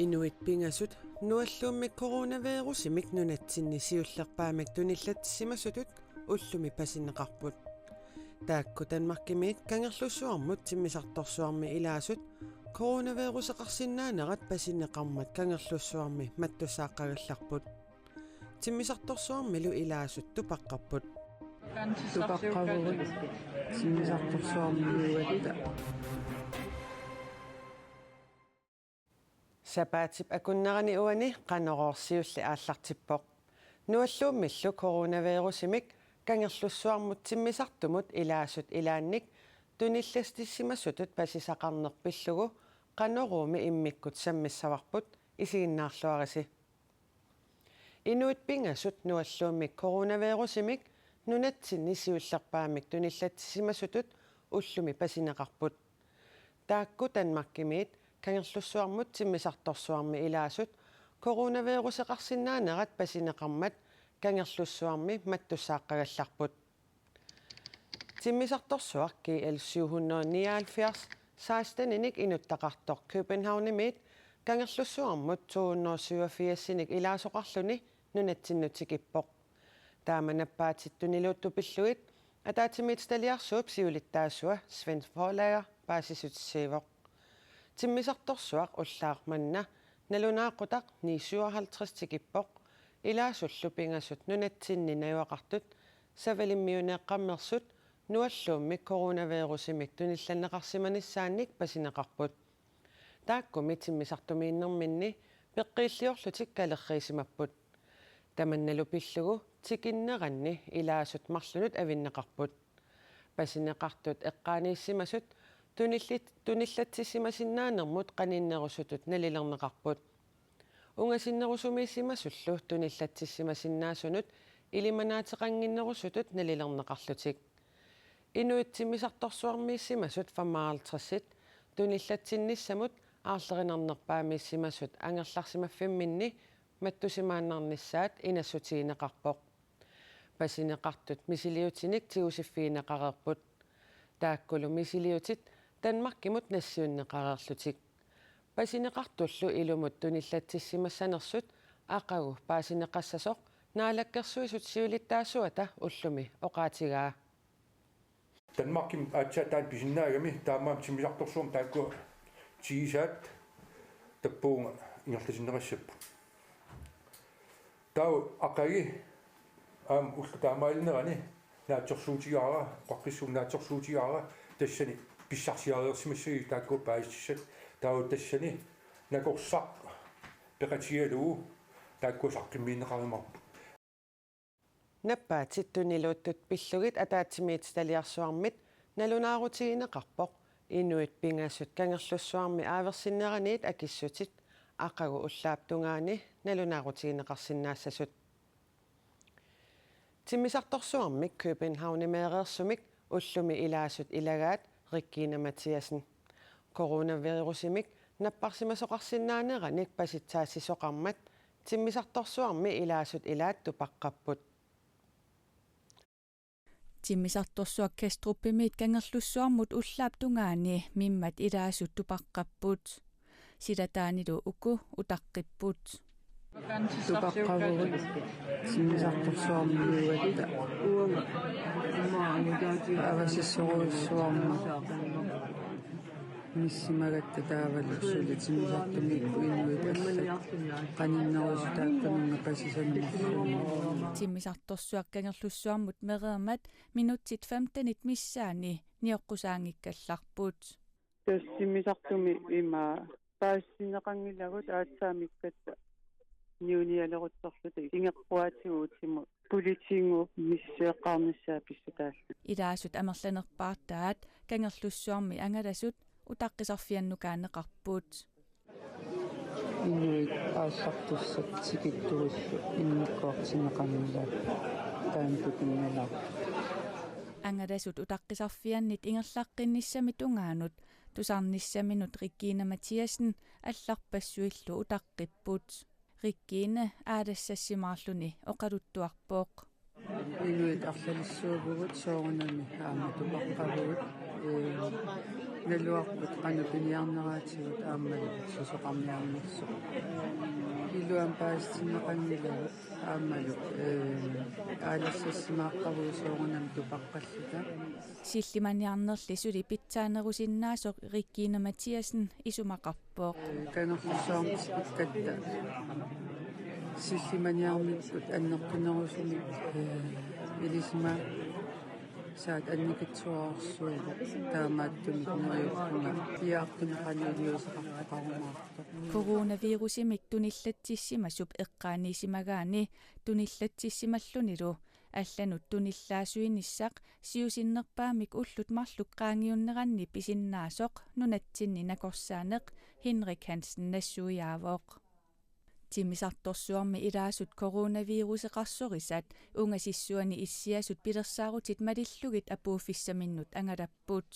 Inuit pingasut nualluummik coronavirusimik nunatsinnissiullerpaamik tunillatssimasutut ullumi pasinneqarput taakku Danmarkimiit kangerlussuarmut timmisartorsuarmi ilaasut coronaviruseqarsinnaanerat pasinneqarmat kangerlussuarmi mattusaaqqagallarput timmisartorsuarmilu ilaasut tupaqqarput tupaqqavurut timmisartorsuarmiluatta Sapaatip akunnerani uani qanororsiulli aallartippoq nualluummillu coronavirusimik kangerlussuarmut timmisartumut ilaasut ilaannik tunillastissimasuttut pasisaqarnerpillugu qanoruumi immikkut sammissavarput isiginnaarluarisi Inuit pingasut nualluummik coronavirusimik nunatsinnissiullerpaamik tunillatisimasutut ullumi pasineqarput taakku Danmarkimiit kangerlussuarmut timmisartorsuarmi ilaasut coronaviruseqarsinnaanerat pasineqarmat kangerlussuarmi mattusaaqqagallarput timmisartorsuaq KL 779 16-inik inuttaqartor Københavnimiit kangerlussuarmut 287-inik ilaasoqarluni nunatsinnutikippoq taamanappaatittuniluuttupilluit ataatimiit staliarsuup siulittaasua Svend Forlager paasisutsiivoq timmisartorsuaq ullaarmanna nalunaaqutaq 57 tikippoq ilaasullu pingasut nunatsinninayuaqartut savalimmiuneeqqammersut nualluummik coronavirusimik tunillanneqarsimanissaannik pasineqarput taakkumi timmisartumiinnerminni peqqiilliorlutik kalerriisimapput tamannalu pillugu tikinneranni ilaasut marlunut avinneqarput pasineqartut eqqaaniissimasut tunillatsissimasinaanermut qaninnerusutut nalilerneqarput ungasinnerusumiissimasullu tunillatsissimasinaasunut ilimanaatiqanginnerusutut nalilerneqarlutik Inuit timmisartorsuarmiissimasut 55 tunillatsinissamut aarlerinernerpaamiissimasut angerlarsimaffiminni mattusimaannarnissaat inassutiineqarpoq pasineqartut misiliutinik tiusiffiineqarerput taakkulu misiliutit Danmarkimut nassiunneqarerlutik pasineqartullu ilumut tunillatsissimassanersut aqagu paasineqassasoq naalakkersuisut siulittaasuata ullumi oqaatigaa Danmarkim atsataan pisinnaagami taamaam timmisartorsuum taakku tiisaat tappuunga ingerlasinneqassappu tau aqagi ullu taamaalinnerani naatsorsuutigaara qaqqissuum naatsorsuutigaara tassani pissarsiareersimassagi taakku paastissat tau tassani nakorsaq peqatialuu taakku saqqimmiinneqarimarpu Nappaatittuniluuttut pillugit ataatimiit staliarsuarmit nalunaarutigineqarpoq Inuit pingasut kangerlussuarmi aaversinneraniit akissutit aqagu ullaaptungaani nalunaarutigineqarsinnaassasut timmisartorsuarmik Københavnimeereersumik ullumi ilaasut ilagaat Regina Mathiasen coronavirusimik napparsimasoqarsinnaaneeranik pasitsaassisoqarmat timmisartorsuarmi ilaasut ilaat tupaqqapput timmisartorsuak Kastruppimiit kangerlussuarmut ullaaptungaani mimmat ilaasut tupaqqapput silataanilu uku utaqqipput tupaqqavurut timmisartorsuarmiluatta avasissoruissuarma missimagatta taavallussuli timmisartumiikku inuit allat qaninnerusutaappanunga pasisanermussuuma timmisartorsuak kangerlussuarmut mereermat minutsit 15 missaani nioqqusaangikkallarput tassimmisartumi ima paassinneqangilagut aatsaamikkatta niunialerutsorluti ingeqquatigu politiingu misseeqqaarnissaa pissutaallu ilaasut amerlanerpaartaat kangerlussuarmi angalasut utaqqisarfiannukaanneqarput inuit aallartussat tikittuullu innikkoortinneqangilaat taantukinnala angalasut utaqqisarfiannit ingerlaqqinnissamit ungaanut tusarnissaminut Regina Mathiasen allarpassuillu utaqqipput Regina aadassasimaarluni oqaluttuarpooq Inuit арлалиссуувгут соорунами ааматупаққавгут налуарпут qanupiniarneraatigut ааммалу сусоқарниарнерсо илуам паастиннеқангилагут ааммалу аалиссассимааққавгу соорунам тупаққаллута силлиманиарнерли сули питсаанерусиннаасоқ Риккина Матиасен исумақарпооқ канерлуссуармис иккатта силлиманиармиккут аннерпинерусуми илисма саат анникитсуарсуа таамааттуми нуйуккунга иаартинеқаниулиусеқарпақарумаарто коронавирусимик туниллатсиссимасуп эққааниисимагаани туниллатсиссималлунилу алланут туниллаасуиниссақ сиусиннерпаамик уллут марлук qaangiunneranni писиннаасоқ нунатсинни накорсаанеқ Henrik Hansen нассуяавоқ тимисарторсуарми илаасут коронавирусеқарсорисат унгасиссуани иссиасут пилерсаарутит малиллугит апууффиссаминнут ангалаппут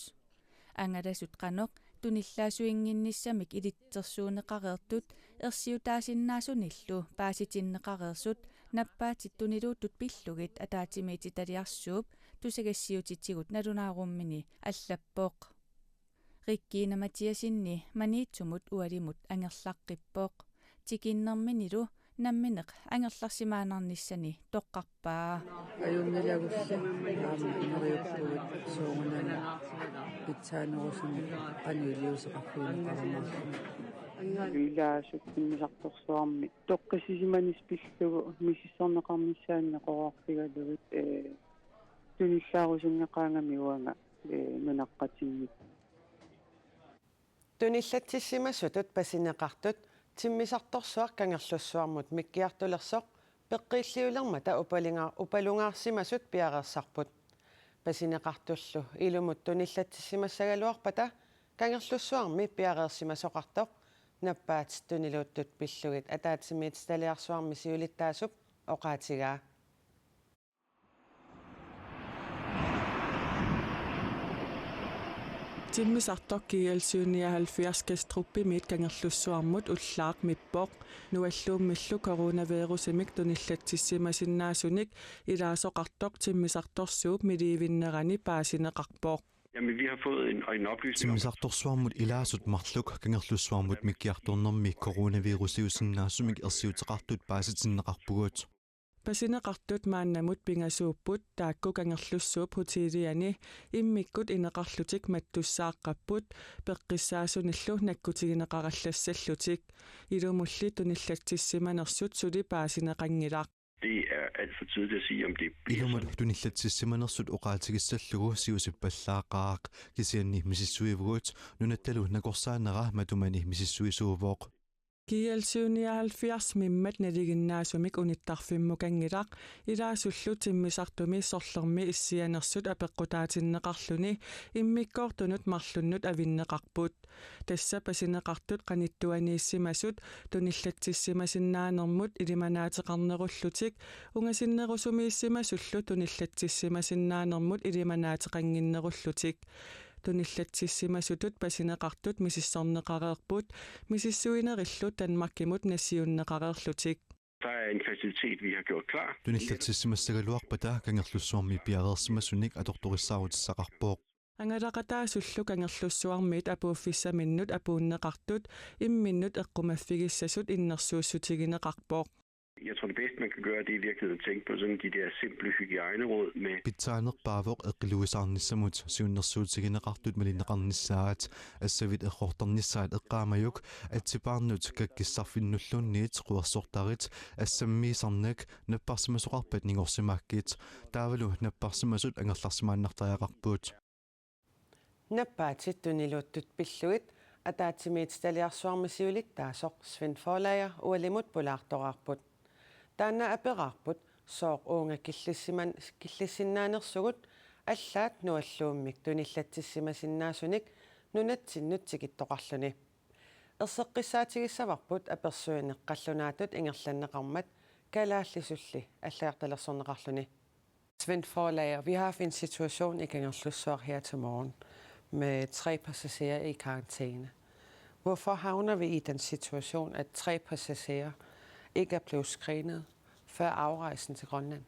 ангаласут қаноқ туниллаасуингинниссамик илитсерсуунеқареертут ерсиутаасиннаасуниллу пааситиннеқареерсут наппаатит тунилууттут пиллугит атаатимиити талиарсууп тусагассиутитсигут налунааруммини аллаппооқ Риккина Матиасинни маниитсумут уалимут ангерлаққиппооқ тикиннэрминилу намминеқ ангерларсимаанарниссани тоққарпаа аюннилагулла аама инериуппугут соорунами питсаанерусуми qaniuliuseqarfuuneqarumaarlu илаасут тиммисарторсуарми тоққисисиманис пиллугу мисиссорнеқарнissaанна қораарфигалугит туниллаарусунгеқаангами уанга нунаққатинник туниллатсиссимассутут пасинеқартут тиммисарторсуар кангерлуссуармут миккиартулерсоқ пеққииллиулермата упалунгаарсимасут пиареерсарпут пасинеқартуллу илумут туниллатсиссимассагалуарпата кангерлуссуарми пиареерсимасоқартоқ наппаат тунилууттут пиллугит атаатсимиит талиарсуарми сиулиттаасуп оқаатигаа тиммисартоккигалсууниа 70 кэструппимиит кангерлуссуармут уллаақ миппоқ нуаллууммиллу коронавирусимик туниллатсиссимасиннаасуник илаасоқартоқ тиммисарторсууп миливиннерани паасинеқарпооқ Jamen, vi har fået en oplysning. Тиммисарторсуармут илаасут марлук кангерлуссуармут миккиарторнэрми коронавирусиусиннаасумик ерсиутеқартут пааситиннеқарпугут пасинеқартут мааннамут пингасууппут таакку кангерлуссууп хутилиани иммиккут инеқарлутик маттуссааққаппут пеққиссаасуниллу наккутигинеқараллассаллутик илумулли туниллатсиссиманерсут сули паасинеқангилаақ Det er alt for tidligt at sige, om det bliver илумат туниллатсиссиманерсут оқаатигиссаллугу сиусиппаллаақаақ кисианни мисиссуивгут нунатталу накорсаанера матумани мисиссуисуувооқ киалсууниа 70 миммат налигиннаасумик униттарфиммукангилаақ илаасуллу тиммисартуми сорлерми иссианерсут апеққутаатиннеқарлуни иммиккоортунут марлуннут авиннеқарпут тасса пасинеқартут қаниттуанииссимасут туниллатсиссимасиннаанермут илиманаатеқарнеруллутик унгасиннерусумииссимасуллу туниллатсиссимасиннаанермут илиманаатеқангиннеруллутик туниллатсиссимасутут пасинеқартут мисиссорнеқареерпут мисиссуинериллу танмаркимут нассиуннеқареерлутик Der er en facilitet, vi har gjort klar. туниллатсиссимассагалуарпата кангерлуссуарми пиареерсимасуник аторториссаарутиссақарпооқ ангалақатаасуллу кангерлуссуармиит апууффиссаминнут апууннеқартут имминнут эққумаффигиссасут иннерсууссутигинеқарпооқ Jeg tror, det bedste, man kan gøre, det er i virkeligheden at tænke på sådan de der simple hygiejneråd med питсаанерпаавоқ эққилуисаарниссамут сиуннэрсуутигинеқартут малинеқарниссаат ассавит эққортарниссаат эққаамаюк атсипаарнут каккиссарфиннуллунниит қуерсортарит ассаммиисарнак наппарсимасоқарпат нингорсимааккит таавалу наппарсимасут ангерларсимааннартаяақарпуут наппаатит тунилууттут пиллугит атаатсимиит талиарсуармисиулиттаасоқ Svend Forlager уалимут пулаартоқарпут таана апераарпут сооқ уунга киллиссиннаанерсугут аллаат нуаллууммик туниллатсиссимасиннаасуник нунатсиннут тикиттоқарлуни ерсеққиссаатигиссаварпут аперсуинеққаллунаатут ингерланнеқармат калааллисулли аллаарталерсорнеқарлуни Svend Forlager, vi har haft en situation i Kangerlussuaq her til morgen med 3 passagerer i karantæne. Hvorfor havner vi i den situation, at 3 passagerer ikke er blevet screenet før afrejsen til Grønland?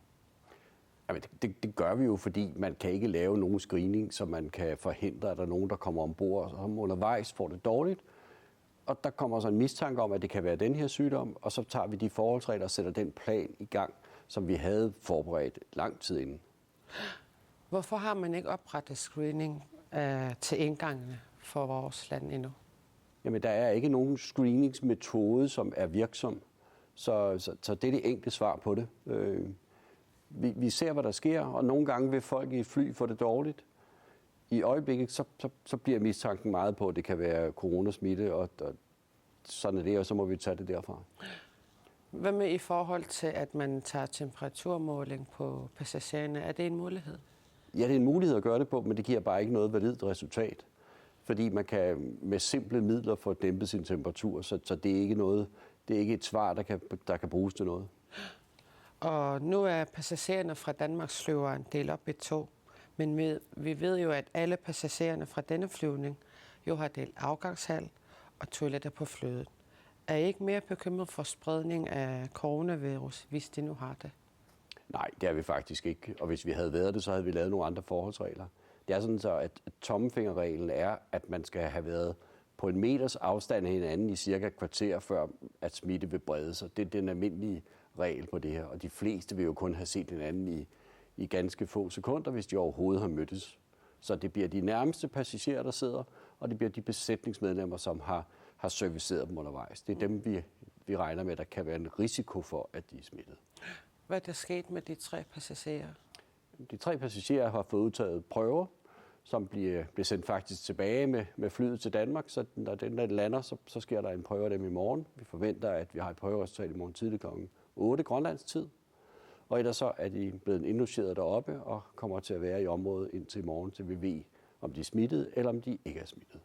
Jamen, det gør vi jo, fordi man kan ikke lave nogen screening, så man kan forhindre, at der er nogen, der kommer ombord, som undervejs får det dårligt. Og der kommer så en mistanke om, at det kan være den her sygdom, og så tager vi de forholdsregler og sætter den plan i gang, som vi havde forberedt lang tid inden. Hvorfor har man ikke oprettet screening til indgangene for vores land endnu? Jamen, der er ikke nogen screeningsmetode, som er virksom. Så det er det enkle svar på det. Vi ser, hvad der sker, og nogle gange vil folk i fly få det dårligt. I øjeblikket, så bliver mistanken meget på, at det kan være coronasmitte, og sådan er det, og så må vi tage det derfra. Hvad med i forhold til, at man tager temperaturmåling på passagererne? Er det en mulighed? Ja, det er en mulighed at gøre det på, men det giver bare ikke noget validt resultat. Fordi man kan med simple midler få dæmpet sin temperatur, så det er ikke noget, det er ikke et svar, der kan bruges til noget. Og nu er passagererne fra Danmarks flyveren delt op i 2. Men vi ved jo, at alle passagererne fra denne flyvning jo har delt afgangshal og toiletter på flyet. Er I ikke mere bekymret for spredning af coronavirus, hvis de nu har det? Nej, det er vi faktisk ikke. Og hvis vi havde været det, så havde vi lavet nogle andre forholdsregler. Det er sådan så, at tommelfingerreglen er, at man skal have været på 1 meters afstand af hinanden i cirka et kvarter, før at smitte vil brede sig. Det er den almindelige regel på det her. Og de fleste vil jo kun have set hinanden i ganske få sekunder, hvis de overhovedet har mødtes. Så det bliver de nærmeste passagerer, der sidder, og det bliver de besætningsmedlemmer, som har serviceret dem undervejs. Det er dem, vi regner med, der kan være en risiko for, at de er smittet. Hvad er der sket med de 3 passagerer? De 3 passagerer har fået udtaget prøver, som bliver sendt faktisk tilbage med flyet til Danmark. Så når den lander, så sker der en prøve af dem i morgen. Vi forventer, at vi har et prøveresultat i morgen tidlig kl. 8 Grønlands tid. Og ellers så er de blevet indlogeret deroppe og kommer til at være i området indtil i morgen, til vi ved, om de er smittet eller om de ikke er smittet.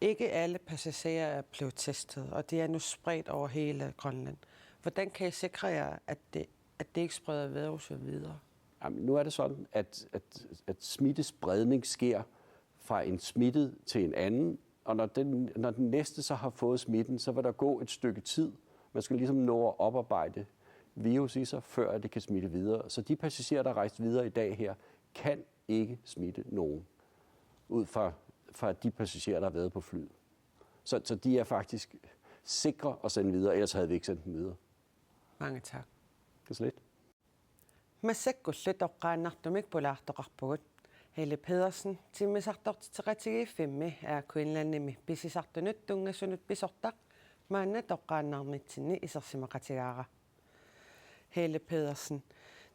Ikke alle passagerer er blevet testet, og de er nu spredt over hele Grønland. Hvordan kan I sikre jer, at det ikke spreder viruset videre? Jamen, nu er det sådan, at smittespredning sker fra en smittet til en anden, og når den næste så har fået smitten, så vil der gå et stykke tid. Man skal ligesom nå at oparbejde virus i sig, før det kan smitte videre. Så de passagerer, der er rejst videre i dag her, kan ikke smitte nogen, ud fra de passagerer, der har været på flyet. Så de er faktisk sikre at sende videre, ellers havde vi ikke sendt dem videre. Mange tak. Det er så lidt. Массаккуллу тоққааннартумик пулаартоқарпугут Helle Pedersen тиммисартортитеқатигииффимми аакуинланними писисартунут тунгассунут писортақ маанна тоққааннаарнитсинни исерсимақатигаара Helle Pedersen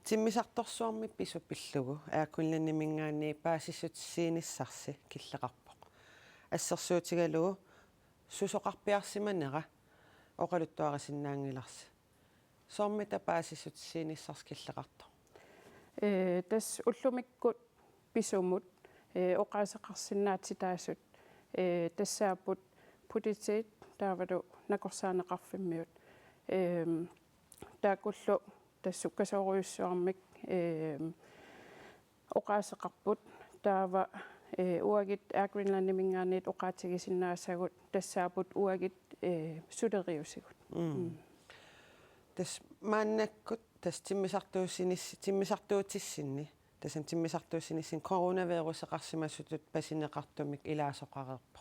тиммисарторсуарми писупиллугу аакуинланнимингаани паасиссутсииниссарси киллеқарпоқ ассерсуутигалугу сусоқарпиарсиманера оқалуттуарисиннаангиларси соормита паасиссутсииниссарс киллеқарто тас уллумиккут писумут оқаасеқарсинаатитаасут тассаапут путитит таавалу накорсаанеқарфиммиут таакуллу тассуккасооруйуссуармик оқаасеқарпут таава уагит ааквинланнимингаанит оқаатигисиннаасагут тассаапут уагит сулериусигут тас мааннаккут тас тиммисартуутиссинни тасан тиммисартуусинисин коронавирусеқарсимассутут пасинеқартумик илаасоқарерпо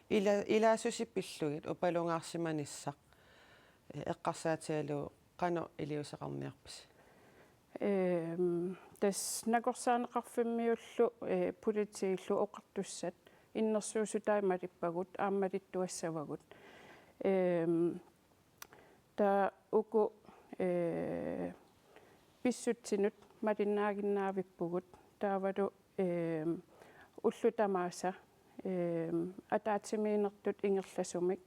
илаасусиппиллугит упалунгаарсиманиссақ эққарсаатиалу қано илиусеқарниарпис тас накорсаанеқарфиммиуллу политииллу оқартуссат иннерсуусутаималиппагут ааммалиттуассавагут та уку писсутсинут малиннаагиннаавиппугут таавалу уллутамааса атаатсимиинертут ингерласумик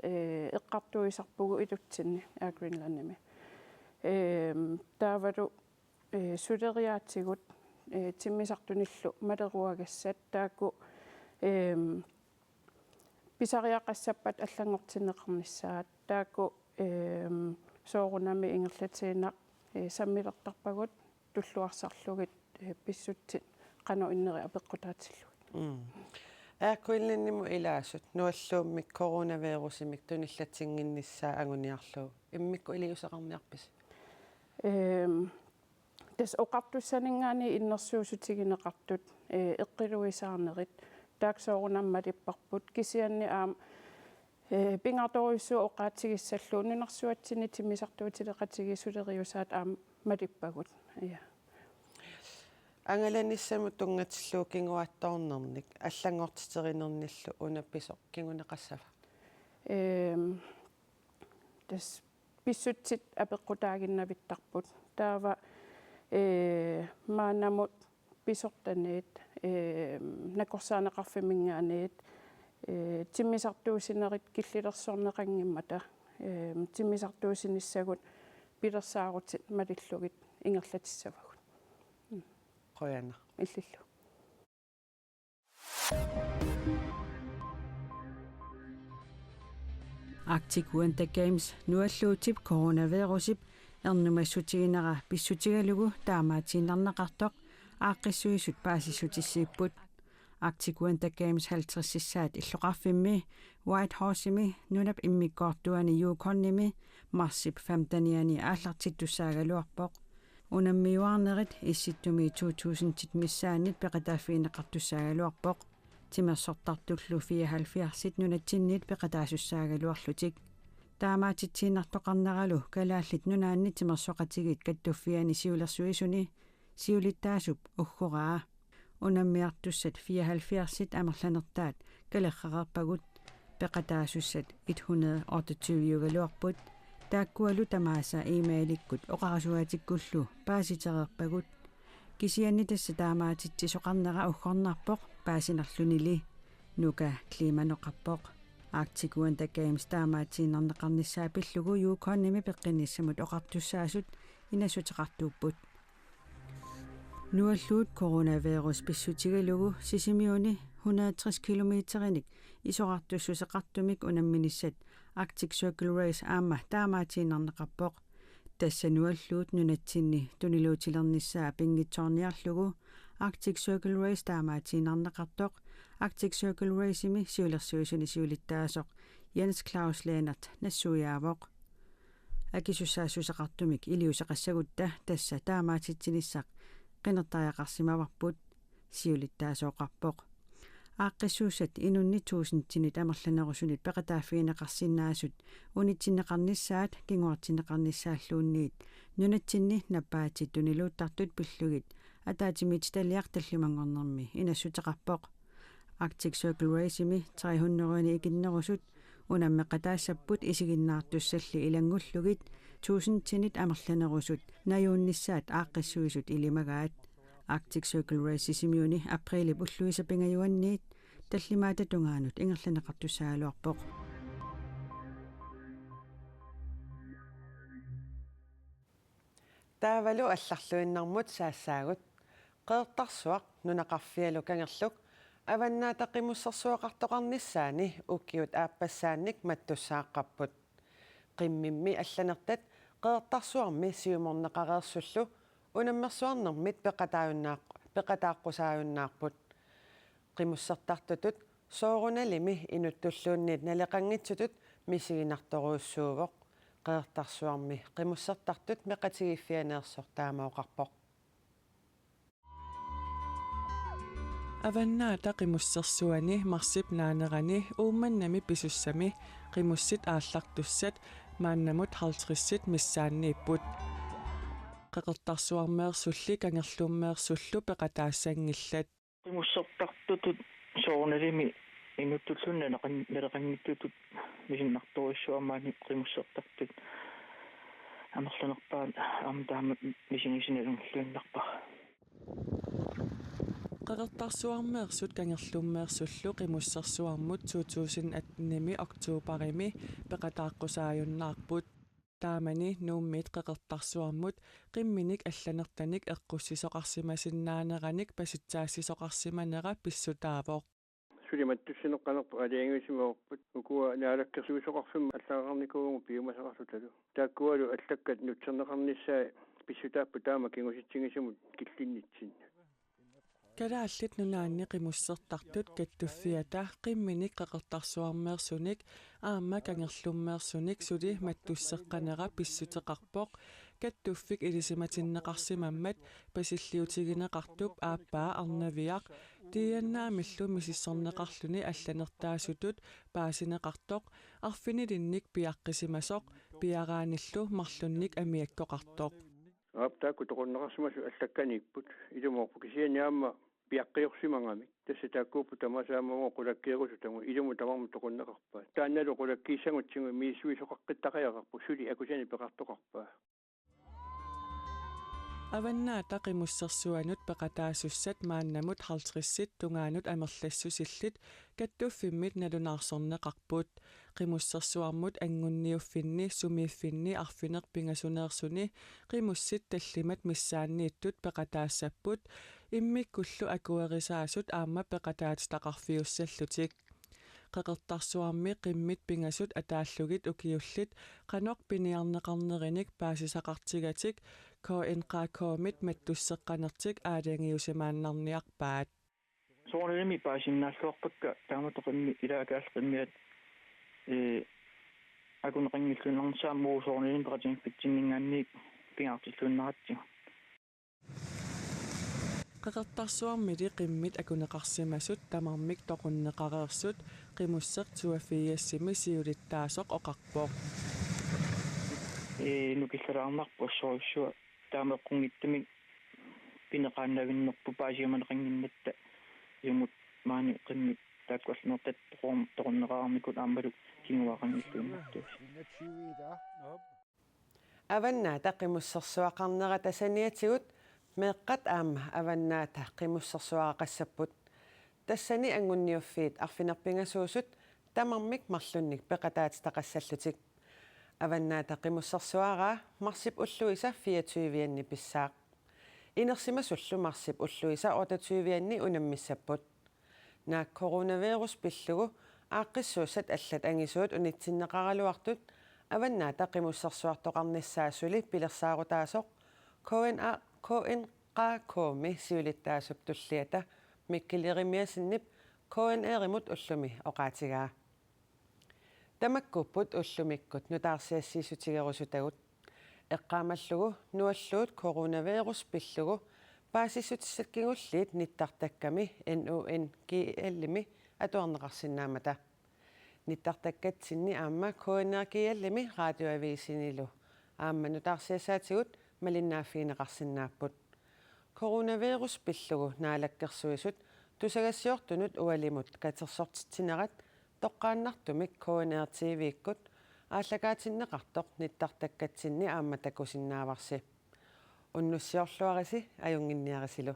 эққартуисарпугу илутсинни ааквинланними таавалу сулериаатсигут тиммисартуниллу малеруагассат таакку писариақассаппат аллангортинеқарниссаат таакку соорунами ингерлатиинақ саммилертарпагут туллуарсарлугит писсутсит қано иннери апеққутаатиллугит ааккуиллинниму илаасут нуаллууммик коронавирусимик туниллатсингинниссаа агуниарлуу иммикку илиусеқарниарпис тас оқартуссанингаани иннерсуусутигинеқартут эққилуисаарнерит тааксоорунамма липпарпут кисианни аама пингарторюссуу оқаатигиссаллуу нунарсуатсини тимисартуутилеқатигисулериусаат аама малиппагут я ангаланиссаму тунгатиллуу кингуатторнерник аллангортитеринерниллу унапписо кингунеқассава тас писсутсит апеққутаагиннавиттарпут таава маанамут писортаниит накорсаанеқарфимингаанит тиммисартуусинерит киллилерсорнеқангиммата тиммисартуусиниссагут пилерсаарутит малиллугит ингерлатиссавагут qoyana иллиллу Arctic Winter Games nualluutip coronavirusip ernumassutiginera pissutigalugu taamaatiinarneqartoq aaqqissuisut paasissutissiipput Arctic Winter Games 50-sissaat illoqarfimmi Whitehouse-imi nunap immikkoortuani Yukonnimi marsip 15-iani aallartittussaagaluarpoq unammiuarnerit issittumi 2000-tit missaannit peqataafiineqartussaagaluarpoq timersortartullu 74-sit nunatsinniit peqataasussaagaluarlutik taamaatitsiinartoqarneralu kalaallit nunaanni timersoqatigit kattuffiani siulersuisuni siulittaasup ugguraa unammiartussat 74-sit amerlanertaat kalerraqarpagut peqataasussat 128 taakkualu tamaasa emailikkut oqarasuatikkullu paasitererpagut kisianni tassa taamaatittisoqarnera uggornarpoq paasinerlunili nuka klimanoqarpoq Arctic Winter Games taamaatiinarneqarnissaa pillugu Yukonnimi peqqinnissamut oqartussaasut inassuteqartuupput nualluut coronavirus pissutigalugu sisimiuni 160 kilometerinik isoqartussuseqartumik unamminissat Arctic Circle Race aama taamaatiinarneqarpoq tassa nualluut nunatsinni tuniluutilernissaa pingitsoorniarlugu Arctic Circle Race taamaatiinarneqartoq Arctic Circle Raceimi siulersuisuni siulittaasoq Jens Claus Lehnert nassuiaavoq akisussaassuseqartumik iliuseqassagutta tassa taamaatitsinissaq qinertariaqarsimavarput siulittaasooqarpoq aaqqissuusat inunni 1000-tinit amerlanerusunit peqataafiineqarsinnaasut unitsinneqarnissaat kinguartinneqarnissaalluunniit nunatsinni nappaatit tuniluuttartut pillugit ataatimit talliartallumangornermi inassuteqarpoq Arctic Circle Raceimi 300-ni ikinnerusut unammeqataassapput isiginnaartussalli ilangullugit 1000-tinit amerlanerusut najuunnissaat aaqqissuisut ilimagaat Arctic Circle Race simiuni aprili pulluisapingajuanniit tallimaata tungaanut ingerlaneqartussaaluarpoq taavalu алларлуиннармут саассаагут qeertarsuaq nunaqarfialu kangerluk аваннаатақимуссерсуақартоқарнissaani уккиут ааппассаанник маттуссааққарпут қиммимми алланертат qeertarsuarmi siumorneqareersullu unammersuarnermit peqataaqqusaajunnaarput qimussertartutut soorunalimi inuttulluunniit naleqanngitsutut misiginartoruussuuvoq qeertarsuarmi qimussertartut meqatigiffianeersoq taamaoqarpoq Avannaata qimussersuani marsip naanerani uummannami pisussami qimussit aallartussat maannamut 50-sit missaanniipput qeqertarsuarmeersulli kangerluummeersullu peqataassangillat qimussertartutut soorunalimi inuttulluunna naleqangittutut misinnartoruissuamaani qimussertartut amerlanerpaat aamtaama misingisinalunglluinnarpa qeqertarsuarmeersut kangerluummeersullu qimussersuarmut 2018 oktuuparimi peqataaqqusaajunnaarput taamani nuummit qeqertarsuarmut qimminik allanertanik eqqussisoqarsimasinnaaneranik pasitsaassisoqarsimanera pissutaavoq sulimattussinneqqanerpa alianguisimaorput ukua naalakkersuisoqarfimma allaqarnikuugu piumasaqarlutalu taakkualu allakkat nutserneqarnissaa pissutaappu taama kingusitsingisimut killinnitsin kalaallit nunaanni qimussertartut kattuffiata qimminik qeqertarsuarmeersunik aamma kangerlummeersunik suli mattusseqqanera pissuteqarpoq каттуффик илисиматиннеқарсимаммат пасиллиутигинеқартуп ааппаа арнавиақ тианнаамиллу мисиссорнеқарлүни алланертаасутут паасинеқартоқ арфинилинник пиаққисимасоқ пиарааниллу марлунник амиаккоқартоқ аптаку тоқоннеқарсимасу аллакканикпут илумоорпу кисианиаама пиаққиорсимангами тассатааккууппу тамасаамамо қулаккиерусу таму илуму тамарму тоқоннеқарпаа таанналу қулаккииссангутсигу мииссуисоқаққиттақиақарпу сули акусани пеқартоқарпаа аваннаата қимуссерсуанут пеқатаасуссат мааннамут 50-сит тунгаанут амерлассусиллит каттуффиммит налунаарсорнеқарпут қимуссерсуармут ангунниуффинни сумииффинни арфинеқ пингасунеерсуни қимуссит таллимат миссааннииттут пеқатаассаппут иммиккуллу акуерисаасут аама пеқатаатитақарфиуссаллутик қеқертарсуарми қиммит пингасут атааллугит укиуллит қаноқ пиниарнеқарнериник паасисақартигатик КНК-комит маттуссеққанертик аалангиусимааннарниарпаат сооними паасиннааллуарпакка тааматоқимми илаакаалқиммиат акунеқингиллуннарнсааммуу сооними пеқатин питсиннингаанни пингартиллууннаратсиг қеқертарсуармили қиммит акунеқарсимасут тамармик тоқуннеқареерсут қимуссеқ туафиассими сиулиттаасоқ оқарпоқ нукиллараарнарпу соруссуа таамеққунгиттамик пинеқааннавиннерпу паасиаманеқингиннатта юмут маани қимми тааккуаллнертат тоқорнеқармикут аамалу кингуақангиллууннартуус аваннаата қимуссерсуақарнера тасаниатигут меэққат аама аваннаата қимуссерсуақассаппут тассани ангунниуффиит арфинерпингасуусут тамармик марлунник пеқатаатитақассаллутик аваннаата қимуссерсуараа марсип уллуиса 24-ианни писсаақ инерсимасуллу марсип уллуиса 28-ианни унаммиссаппут наак коронавирус пиллугу ааққиссуусат аллат ангисуут унитсиннеқаралуартут аваннаата қимуссерсуартоқарниссаасули пилерсаарутаасоқ КНК-коми сиулиттаасуп туллиата миккилеримиасиннип КНР-имут уллуми оқаатигаа тамаккуппут уллумиккут нутаарсиассиисутигерусутагут эққаамаллугу нуаллуут коронавирус пиллугу паасиссутиссаккигуллиит ниттартакками NUN GL-ми атуарнеқарсинаамата ниттартаккатсинни аама КНР GL-ми радиоависинилу аама нутаарсиасаатигут малиннааффиинеқарсинааппут коронавирус пиллугу наалаккерсуисут тусагассиортунут уалимут катерсортитсинерат тоққааннартумик КНР TV-иккут ааллакаатиннеқартоқ ниттартаккатсинни аама такусиннааварси уннуссиорлуариси аюнгинниарисилу